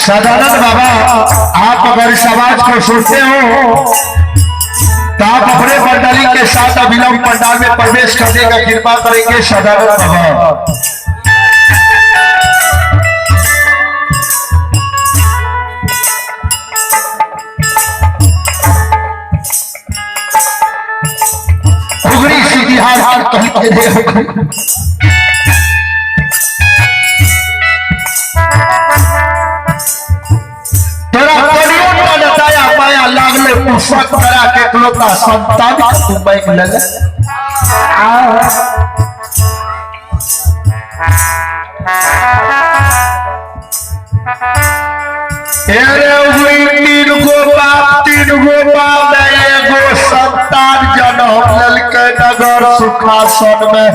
सदानंद बाबा, आप अगर इस आवाज को सुनते हो तो आप अपने मंडली के साथ अभिनव पंडाल में प्रवेश करने का कृपा करेंगे। सदानंद बाबा उगरी सीधी हार कहीं के दे पुष्पक करा के एकलौता संतान बैग ले ले तीन गो बाप एगो संतान जन्म ललके नगर सुखासन में।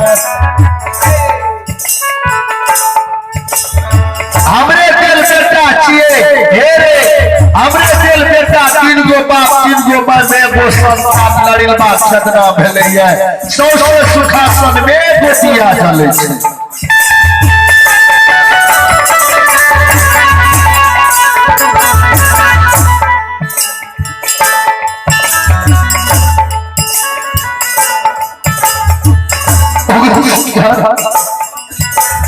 हमरे दिल बेटा चाहिए हेरे, हमरे दिल बेटा तीन गो बाप में एगो संतान लड़िल बा सदना भेलैया। सौसे सुखासन में बेटिया चले छै।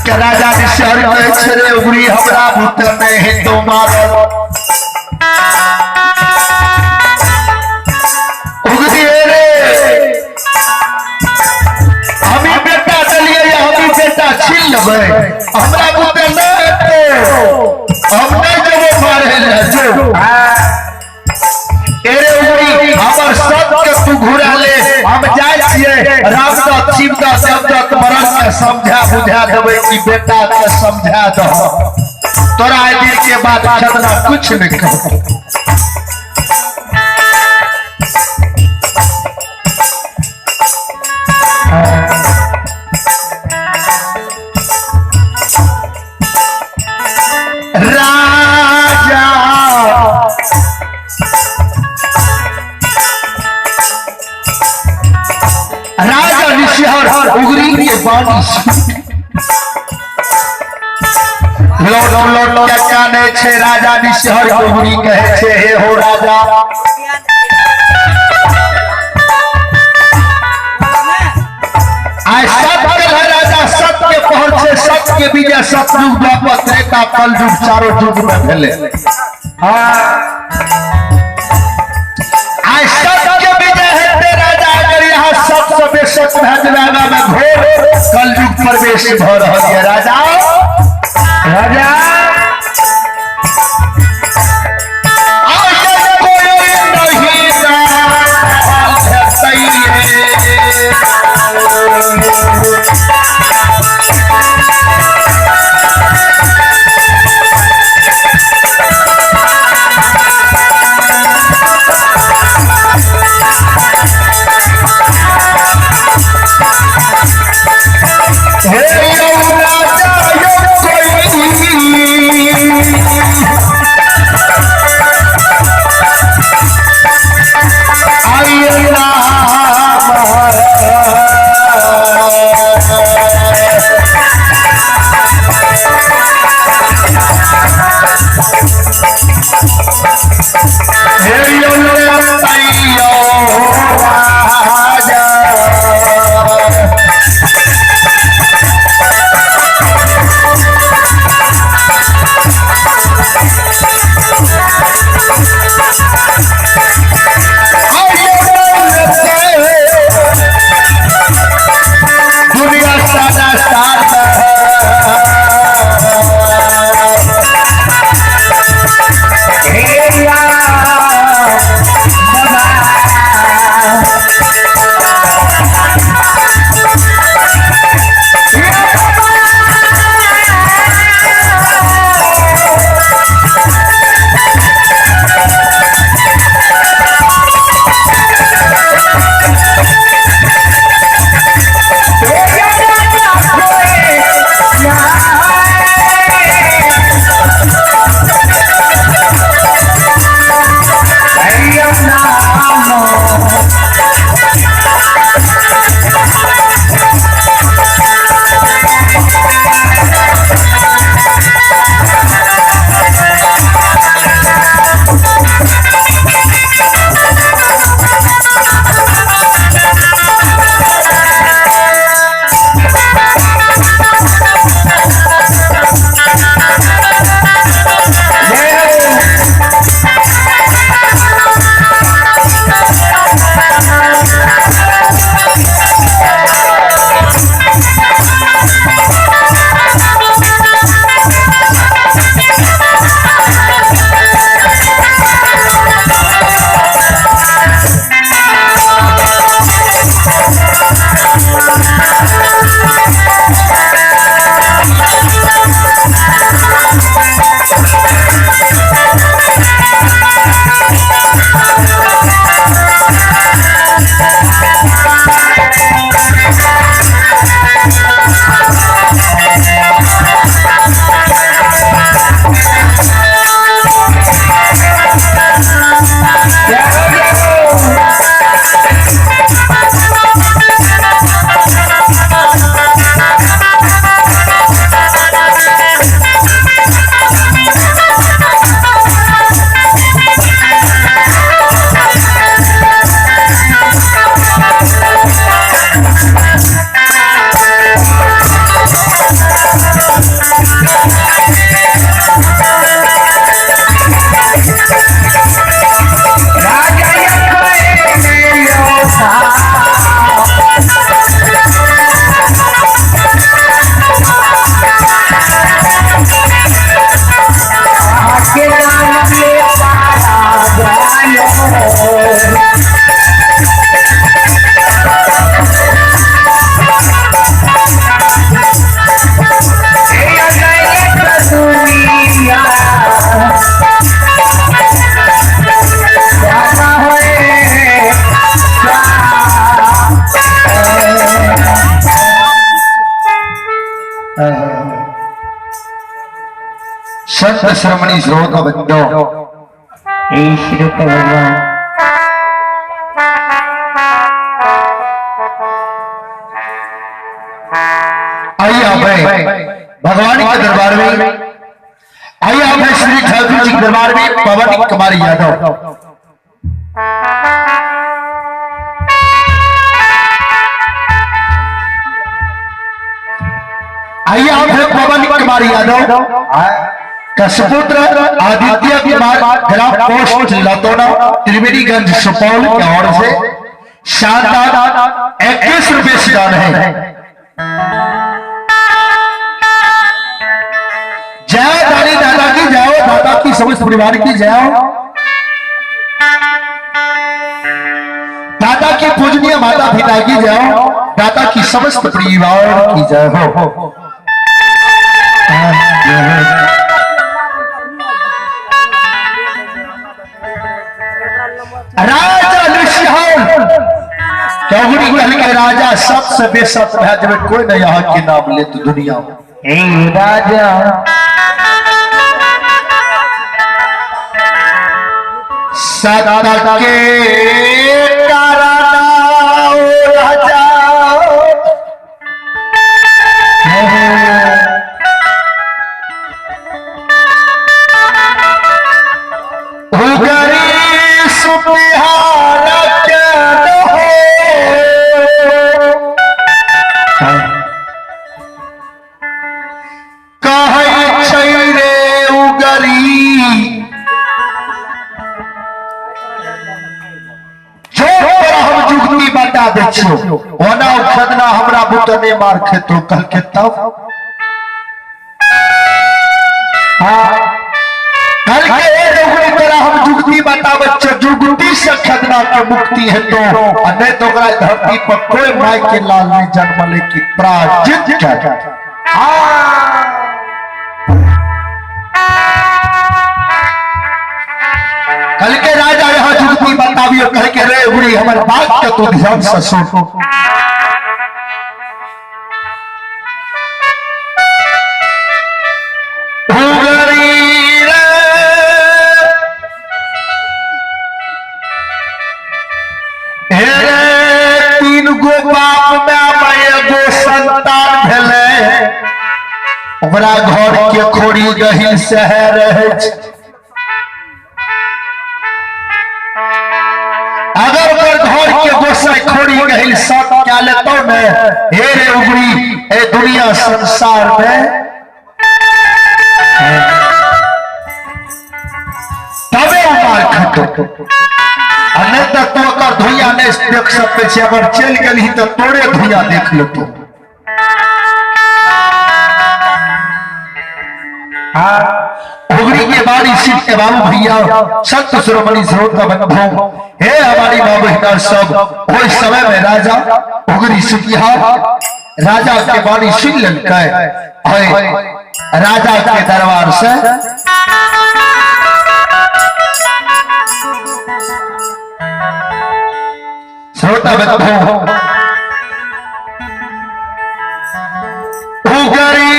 के राजा शहर में छरे उगरी हमरा भूत में हिंदू मारल उगरी रे हमी बेटा चलिए हमी बेटा छीन लेबै हमरा भूत में हम नहीं जब मारे ले जो एरे उगरी हमर सब के तू घुरा ले हम जाय छिए राम दत्त शिव दत्त देव दत्त मरद के समझा बुझा देबै कि बेटा के समझा दो तोरा दिन के बाद छदना कुछ नहीं कर। राजा राजा निशहर उगरी के बानी लोट क्या जाने छे राजा निशहर उगरी कहे छे हे हो राजा आज सत्य है राजा सत्य पहुंचे सत्य विजय सतयुग द्वापर त्रेता कलयुग चारों युग में भेले। आज सत्य विजय है तेरा राजा यहाँ सत्य बेशक भजनागा में घोर कलयुग प्रवेश हो रहा है। राजा राजा संत श्रमणी श्रोता बंदो भगवान आइए आप भगवान के दरबार में, आइए आप श्री ठाकुर जी के दरबार में पवन कुमार यादव। आइए आप पवन कुमार यादव का सुपुत्र आदित्य कुमार ग्राम पोस्ट लतौना त्रिवेणीगंज सुपौल की ओर से शानदार 21 रुपये से दान है। जय दानी दादा की जाओ, दादा की समस्त परिवार की जाओ, दादा की पूजनीय माता पिता की जाओ, दादा की समस्त परिवार की जय हो। राजा निशान चौगुड़ी कल के राजा सबसे बेसत है, जब कोई न यहाँ के नाम ले तो दुनिया में राजा सदा के राजा होना खदना हमरा बुतने मार खेतो कल के तब कल के तरह हम जुगती बता बच्चे जुगती से खदना के मुक्ति है तो नहीं तो धरती पर कोई माई के लाल नहीं जन्म ले की प्राजित क्या कल के राजा यहाँ जुगती बतावियो कह के रे उड़ी हमारे बात का तो ध्यान से सुन। तीन गो बाप में एगो संतान भेले, ओकरा घर के खोड़ी गहिल शहर है। अगर घर के गोसाई खोड़ी गहिल सब क्या लेतो ने हे रे उगड़ी ए दुनिया संसार में तबे मार खटो नहीं तो कर धुइया नहीं देख सकते छे। अगर चल गई तो तोरे धुइया देख लो तो उगड़ी के बारी सीट के बाबू भैया संत शिरोमणि श्रोता बंधु हे हमारी माँ बहना सब कोई समय में राजा उगड़ी सुखिया राजा के बारी सुन ललकाय राजा के दरबार से श्रोता बंधु उगड़ी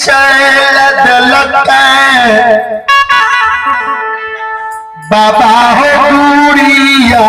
चलत ललकाय बाबा हो दूरिया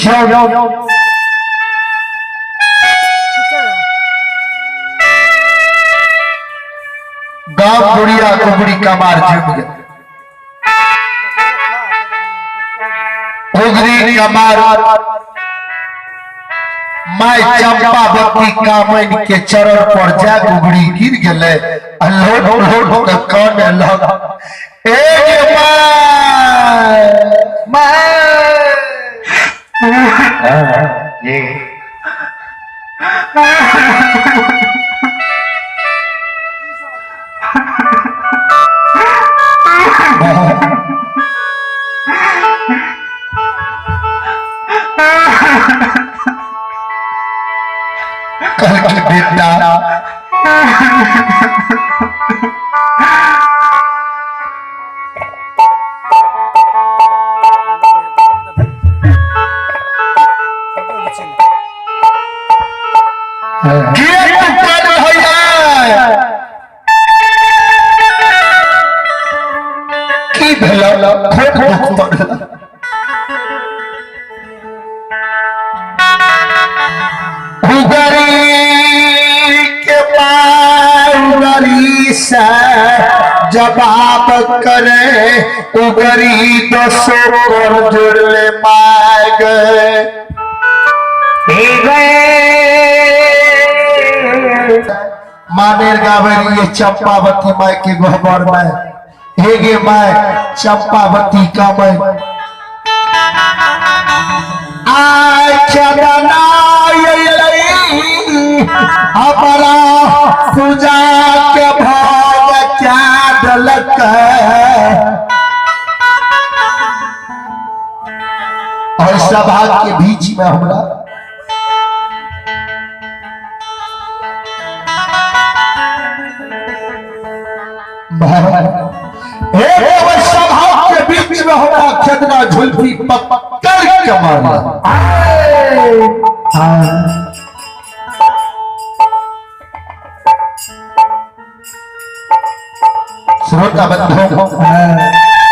देखियो गांव बुढ़िया कुबड़ी कमार जुट गए उगरी कमार माय चंपावती कामन के चरण पर जा उगड़ी गिर गए लोट लोट कौन लग एक ये कल की बेटा जवाब करे उगरी दसो कर जुड़ले पाए गए मानेर गावरी ये चंपावती माय के गोबर में हेगे माय चंपावती का मैं आय चदना हमारा पूजा के भाग चादलक और सभा के बीच में हमरा सभा के बीच में हमरा चदना झुलफी पकड़ के मारा श्रोता बंधु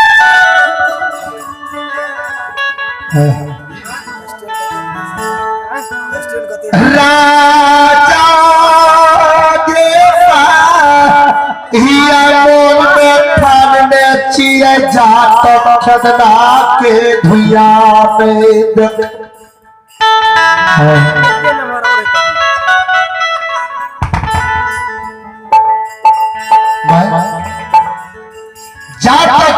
राजा देवा हिया मोल में फानने चिए जात खदना के धुइया में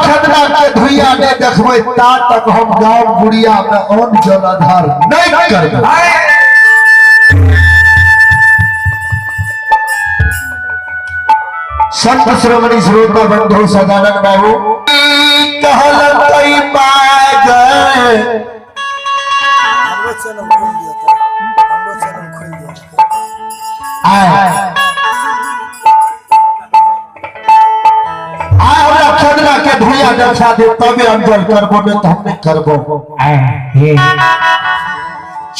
खदना के धुइया ने देखबे ता तक हम गांव बुढ़िया में अन्न जल आधार नहीं करबे संत श्रोमणी श्रोता बंधु सदानंद बाबू कहलन कई पाए गए हमरो चैनल खोल दिया आए खदना के धुइया दर्शा दे तबे अंदर करबो ने तो हम नहीं करबो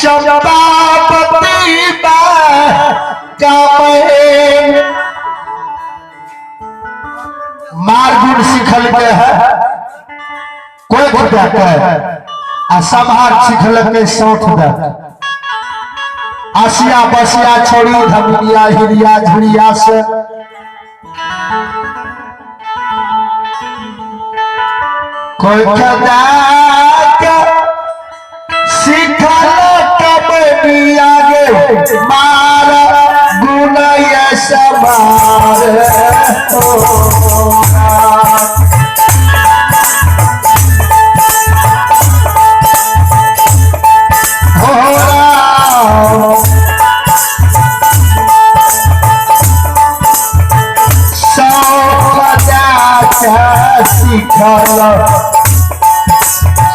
चंपावती बा कामे मार गुण सिखल के है कोई खुदा के आ संभार सिखल के सौठ दे आसिया बसिया छोड़ी धमिया हिरिया झुरिया से कोई खुदा के सिखल कब आगे मार गुण ये समार सिखल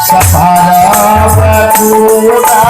सभारा बूढ़ा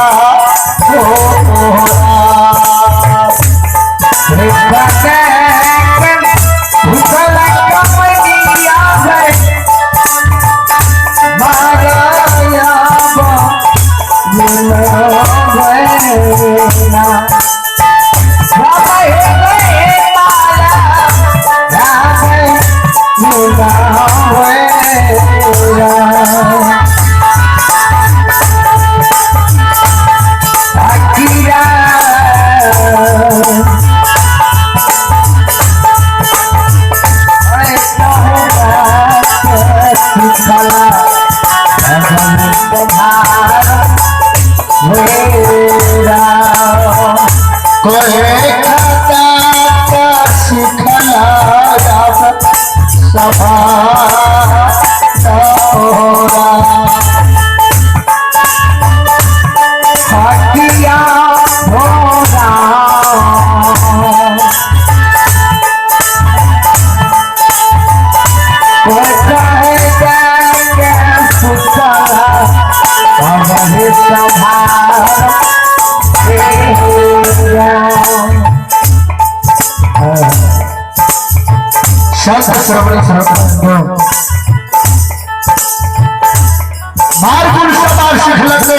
मारकुल सवार सीख लगे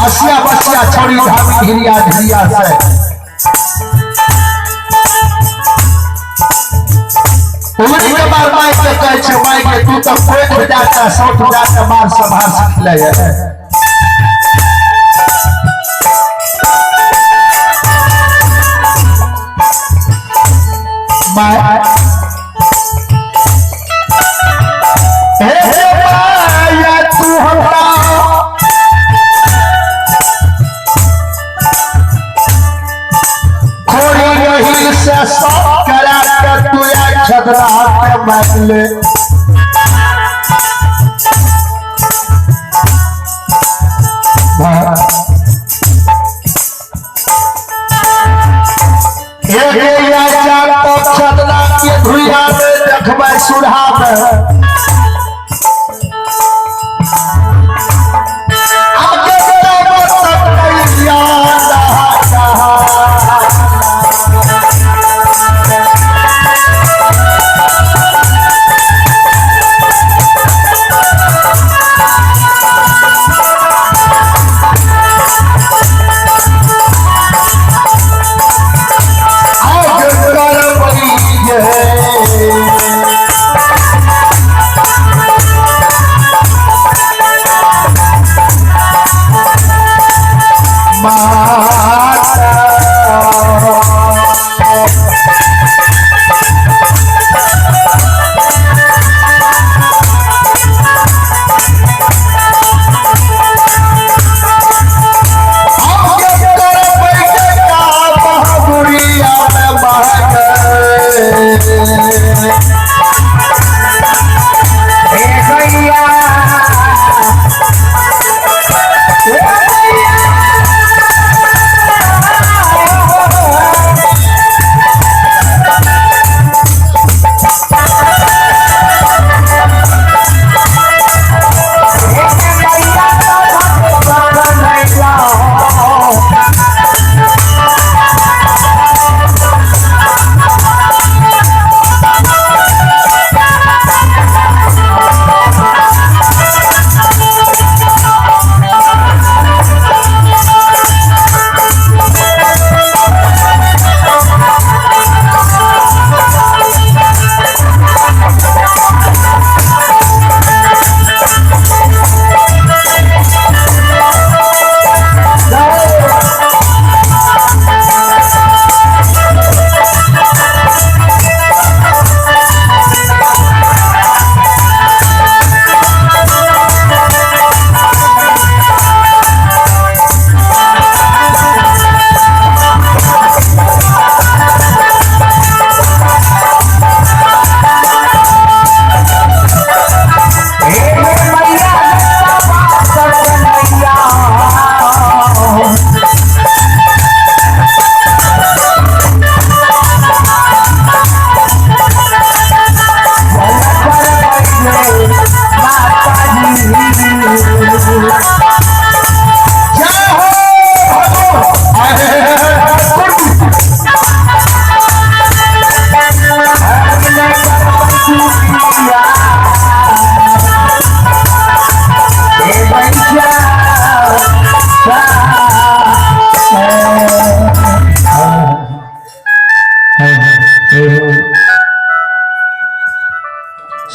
असिया बसिया छोड़ी धामी घिरिया घिरिया से उमरी के बार माई के कहे छे माई के तू तो कोई जाता सौठ जाता मार सवार सीख ले है माई ले के धुइया में देखबै सुरहा में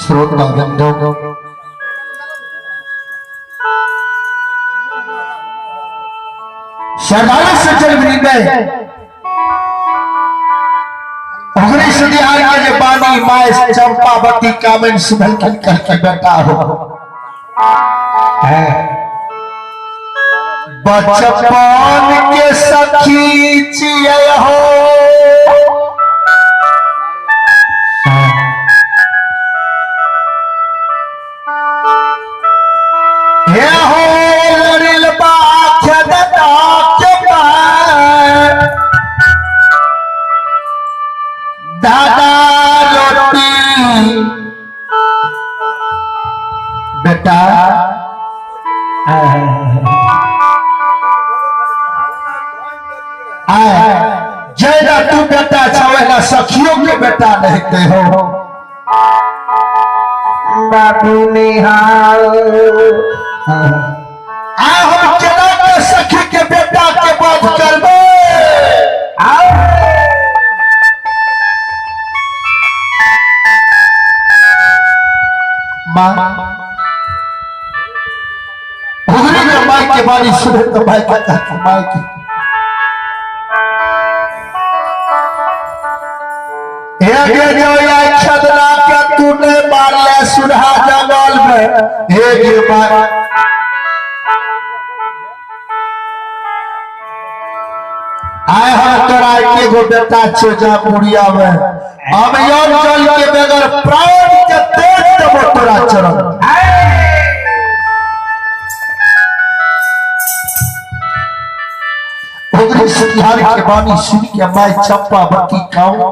स्रोत गंधो सरदार से चल मिले उगरी सदी आगे जे बानी माय चंपावती कामिन सुभल कर के बेटा हो है बचपन के सखी चिए हो हे हो लरिल बाखदा के दादा रोटी बेटा सखियों के बेटा रहते हो। बाबू निहाल हम केना के सखी के बेटा के बात करबे। माँ माई के बारी सुने तो माई कहता कि माई की छदना के तूने मार ले सुरहा जंगल में आए हैं तोरा के गो बेटा चोजा पुड़िया में हम यों चल के बगैर प्राण के तेज देबो तोरा चरण। ओकरे सतिहार के बानी सुन के माई चंपा बत्ती खाऊं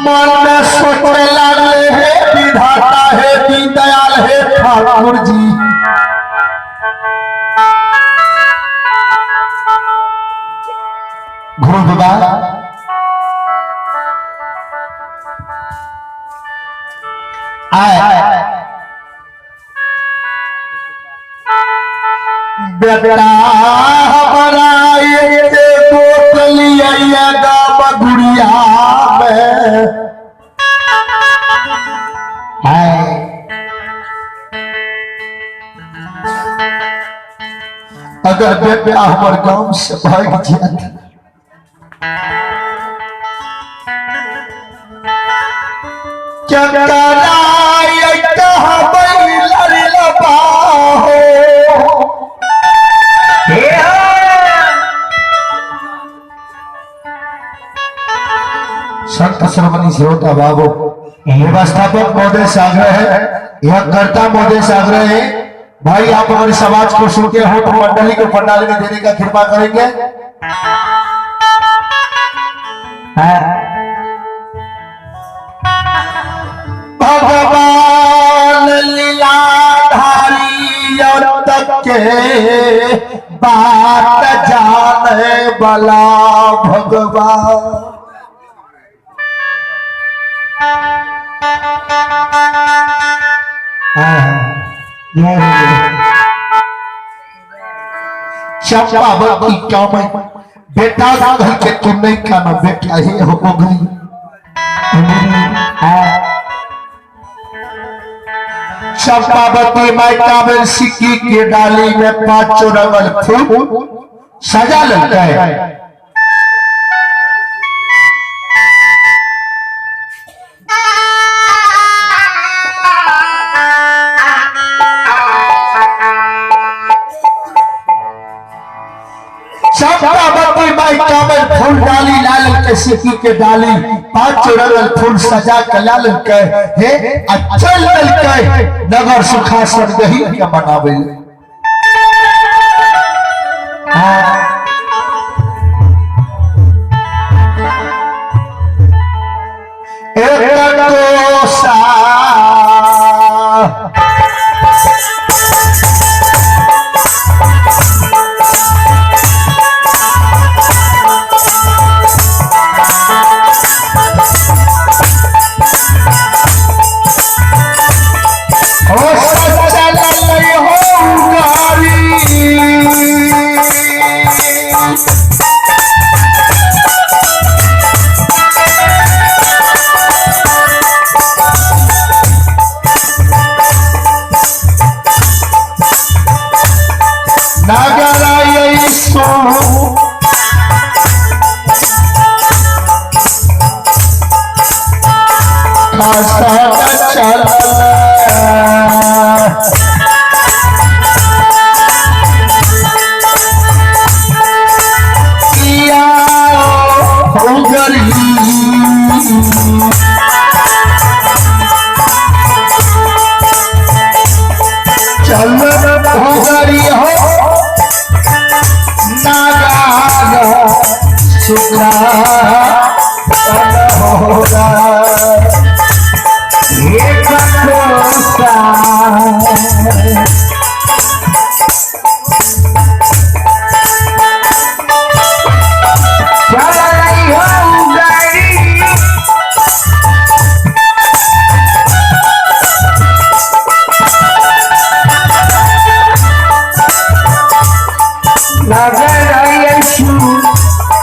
मन में सोचने लगे हे विधाता है दीनदयाल है ठाकुर जी। गुरु बाबा आए बेटा हमारा ये बोतलिया गाँव गुड़िया में अगर बेटा हमारे गांव से भाग जाता क्या संत श्रवणी श्रोता बाबू व्यवस्थापक महोदय से आग्रह है, यह कर्ता महोदय से आग्रह है भाई आप हमारे समाज को सुनते हो तो मंडली को पंडाल में देने का कृपा करेंगे। भगवान लीलाधारी तक के बात जाने वाला भगवान चंपा बत्ती काम बेटा घर के तुम नहीं खाना बेटा ही हो गई। चंपा बत्ती मायका में सिक्की के डाली में 5 रंगल फूल सजा लगता है। फूल डाली लाल के सिक्की के डाली 5 रंगल फूल सजा के लाल के हे अचल के नगर सुखासन गही के मनावे। एक दोसा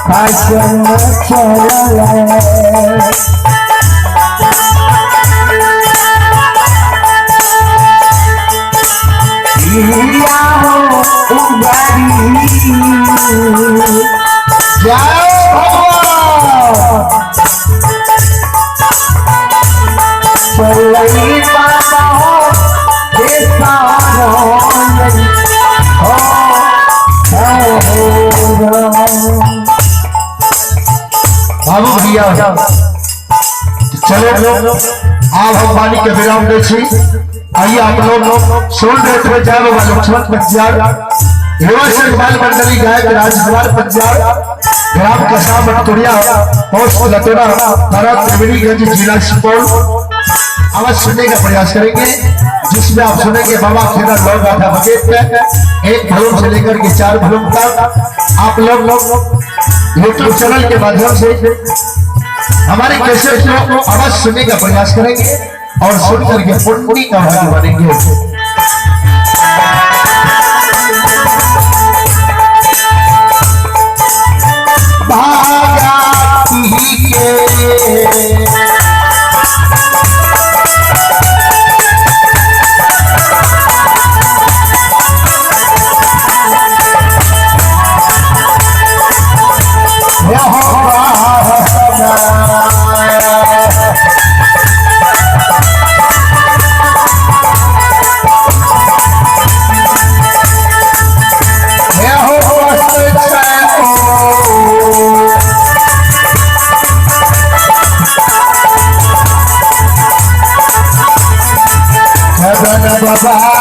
भाषण चले बाबू भैया चलो आप हम पानी के विराम दे छी आइए आप लोग सुन रहे थे जय बाबा लक्ष्मण पंचाल युवा बाल मंडली गायक राजकुमार पंचाल ग्राम कसा मटुरिया पोस्ट लतोड़ा थाना त्रिवेणीगंज जिला सुपौल आवाज सुनने का प्रयास करेंगे जिसमें आप सुनेंगे बाबा खेला लोग गाथा बकेट में एक भलुम से लेकर के 4 भलुम तक आप लोग यूट्यूब चैनल के माध्यम से हमारे कैसेट को आवाज सुनने का प्रयास करेंगे और सुन करके पुण्य का भागी बनेंगे। Bye.